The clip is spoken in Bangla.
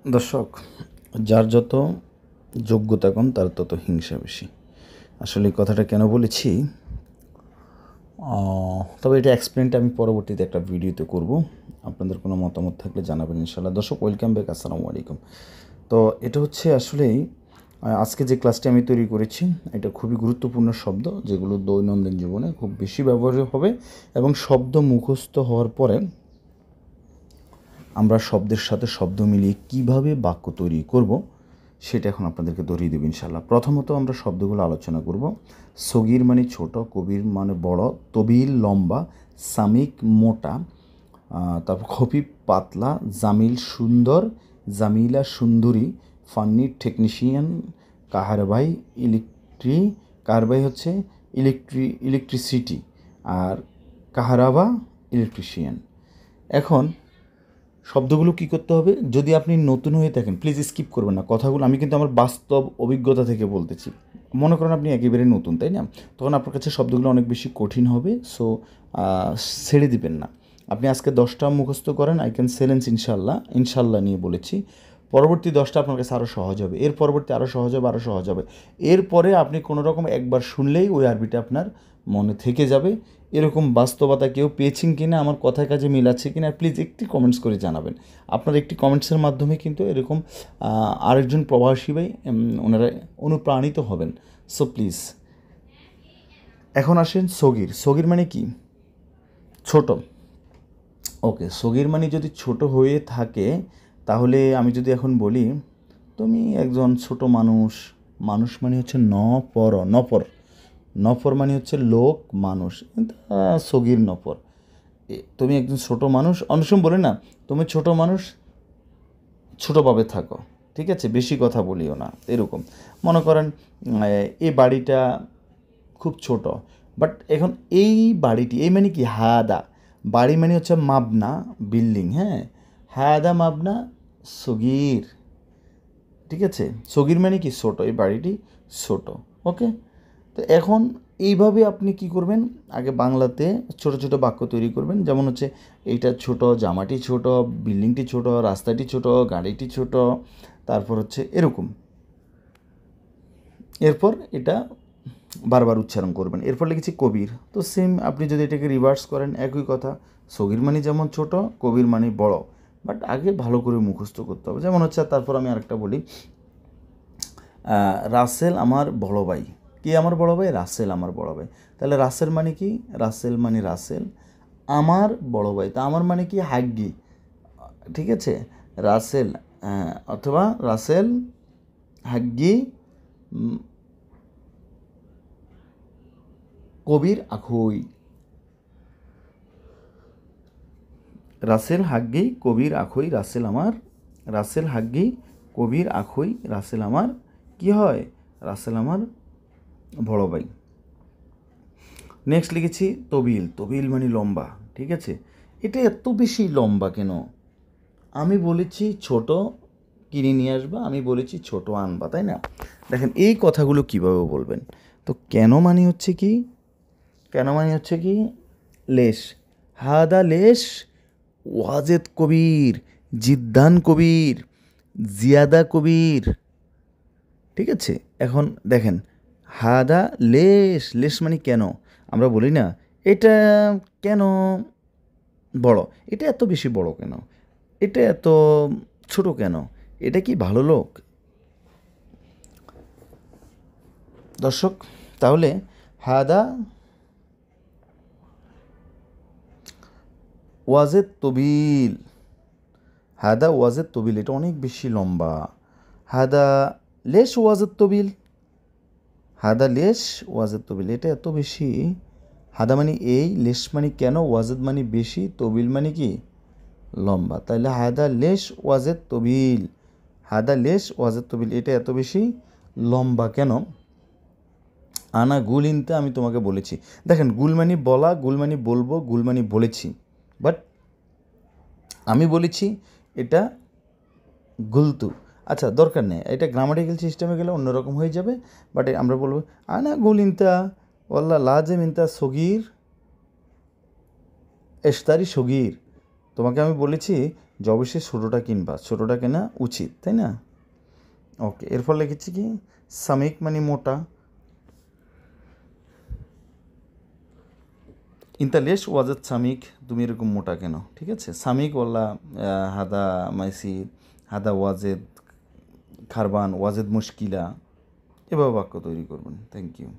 দর্শক, যার যত যোগ্যতা কম তার তত হিংসা বেশি। আসলে এই কথাটা কেন বলেছি, তবে এটা এক্সপ্লেনটা আমি পরবর্তীতে একটা ভিডিওতে করব। আপনাদের কোনো মতামত থাকলে জানাবেন ইনশাআল্লাহ। দর্শক, ওয়েলকাম ব্যাক, আসসালামু আলাইকুম। তো এটা হচ্ছে আসলেই আজকে যে ক্লাসটি আমি তৈরি করেছি, এটা খুবই গুরুত্বপূর্ণ শব্দ যেগুলো দৈনন্দিন জীবনে খুব বেশি ব্যবহার হবে, এবং শব্দ মুখস্থ হওয়ার পরে আমরা শব্দের সাথে শব্দ মিলিয়ে কিভাবে বাক্য তৈরি করব সেটা এখন আপনাদেরকে ধরিয়ে দেব ইনশাআল্লাহ। প্রথমত আমরা শব্দগুলো আলোচনা করব। সগীর মানে ছোট, কবির মানে বড়, তবিল লম্বা, সামিক মোটা, তারপর খফিফ পাতলা, জামিল সুন্দর, জামিলা সুন্দরী, ফান্নি টেকনিশিয়ান, কাহারবাই কাহারবাই হচ্ছে ইলেকট্রিসিটি, আর কাহারাবা ইলেকট্রিশিয়ান। এখন শব্দগুলো কী করতে হবে, যদি আপনি নতুন হয়ে থাকেন প্লিজ স্কিপ করবেন না কথাগুলো। আমি কিন্তু আমার বাস্তব অভিজ্ঞতা থেকে বলতেছি। মনে করেন আপনি একেবারে নতুন, তাই না? তখন আপনার কাছে শব্দগুলো অনেক বেশি কঠিন হবে। সো ছেড়ে দিবেন না। আপনি আজকে 10টা মুখস্থ করেন, আই ক্যান চ্যালেঞ্জ ইনশাল্লাহ নিয়ে বলেছি। পরবর্তী 10টা আপনার কাছে আরও সহজ হবে, এর পরবর্তী আরও সহজ হবে, আরও সহজ হবে। এরপরে আপনি কোনো রকম একবার শুনলেই ওই আরবিটা আপনার মনে থেকে যাবে। এরকম বাস্তবতা কেউ পেয়েছেন কি না, আমার কথায় কাজে মিল আছে কি না, প্লিজ একটি কমেন্টস করে জানাবেন। আপনার একটি কমেন্টসের মাধ্যমে কিন্তু এরকম আরেকজন প্রবাসী ভাই ওনারা অনুপ্রাণিত হবেন। সো প্লিজ, এখন আসেন সগীর। সগীর মানে কি? ছোট। ওকে, সগীর মানে যদি ছোট হয়ে থাকে, তাহলে আমি যদি এখন বলি তুমি একজন ছোট মানুষ। মানুষ মানে হচ্ছে নপর, নফর মানে হচ্ছে লোক, মানুষ, সগীর নফর। তুমি একজন ছোট মানুষ, অনেক সময় বলে না তুমি ছোট মানুষ, ছোটোভাবে থাকো, ঠিক আছে, বেশি কথা বলিও না, এরকম। মনে করেন এই বাড়িটা খুব ছোট, বাট এখন এই বাড়িটি, এই মানে কি হাদা, বাড়ি মানে হচ্ছে মাবনা, বিল্ডিং, হ্যাঁ, হাদা মাবনা সগীর, ঠিক আছে। সগীর মানে কি ছোট, এই বাড়িটি ছোট। ওকে, তো এখন এইভাবে আপনি কি করবেন, আগে বাংলাতে ছোট ছোট বাক্য তৈরি করবেন। যেমন হচ্ছে এইটা ছোট, জামাটি ছোট, বিল্ডিংটি ছোট, রাস্তাটি ছোট, গাড়িটি ছোট, তারপর হচ্ছে এরকম। এরপর এটা বারবার উচ্চারণ করবেন। এরপর লিখেছি কবির, তো সেম আপনি যদি এটাকে রিভার্স করেন একই কথা। সগীর মানে যেমন ছোট, কবির মানে বড়, বাট আগে ভালো করে মুখস্থ করতে হবে। যেমন হচ্ছে, তারপর আমি আরেকটা বলি, রাসেল আমার বড় ভাই। কে আমার বড় ভাই? রাসেল আমার বড় ভাই। তাহলে রাসেল মানে কি? রাসেল মানে রাসেল আমার বড় ভাই। তা আমার মানে কি? হাগ্গি, ঠিক আছে। রাসেল, অথবা রাসেল হাগ্গি কবির আখুই। রাসেল হাগ্গি কবির আখুই, রাসেল হাগ্গি কবির আখুই, রাসেল আমার কি হয়? রাসেল আমার বড় ভাই। নেক্সট লিখেছি তবিল। তবিল মানে লম্বা, ঠিক আছে। এটা এত বেশি লম্বা কেন? আমি বলেছি ছোট কিনে নিয়ে আসবা, আমি বলেছি ছোট আনবা, তাই না? দেখেন এই কথাগুলো কীভাবে বলবেন। তো কেন মানে হচ্ছে কি, লেশ, হাদা লেশ, ওয়াজেদ কবির, জিদ্দান কবির, জিয়াদা কবির, ঠিক আছে। এখন দেখেন, হাদা লেশ, লেশ মানে কেন। আমরা বলি না এটা কেন বড়, এটা এত বেশি বড় কেন, এটা এত ছোট কেন, এটা কি ভালো লোক? দর্শক, তাহলে হাদা ওয়াজেদ তবিল, হাদা ওয়াজেদ তবিল, এটা অনেক বেশি লম্বা। হাদা লেশ ওয়াজেদ তবিল, হাদা লেশ ওয়াজেদ তবিল, এটা এত বেশি। হাদা মানে এই, লেশ মানে কেন, ওয়াজেদ মানে বেশি, তবিল মানে কি লম্বা। তাহলে হাদা লেশ ওয়াজেদ তবিল, হাদা লেশ ওয়াজেদ তবিল, এটা এত বেশি লম্বা কেন? আনা গুল ইনতে, আমি তোমাকে বলেছি। দেখেন, গুলমানি বলা, গুলমানি বলবো, গুলমানি বলেছি, বাট আমি বলেছি এটা গুলতু। আচ্ছা, দরকার নেই, এটা গ্রামাটিক্যাল সিস্টেমে গেলে অন্যরকম হয়ে যাবে। বাট আমরা বলবো আনা গুল ইনতা ওয়াল্লা লাজেম ইনতা সগির এশতারি সগির। তোমাকে আমি বলেছি যে অবশ্যই ছোটোটা কিনবা, ছোটোটা কেনা উচিত, তাই না? ওকে, এরপর লিখেছি কি সামিক মানে মোটা। ইন্তা লেশ ওয়াজেদ সামিক, তুমি এরকম মোটা কেন? ঠিক আছে, সামিক ওয়াল্লা হাদা মাইসির, হাদা ওয়াজেদ খারবান, ওয়াজেদ মুশকিলা, এভাবে বাক্য তৈরি করবেন। Thank you.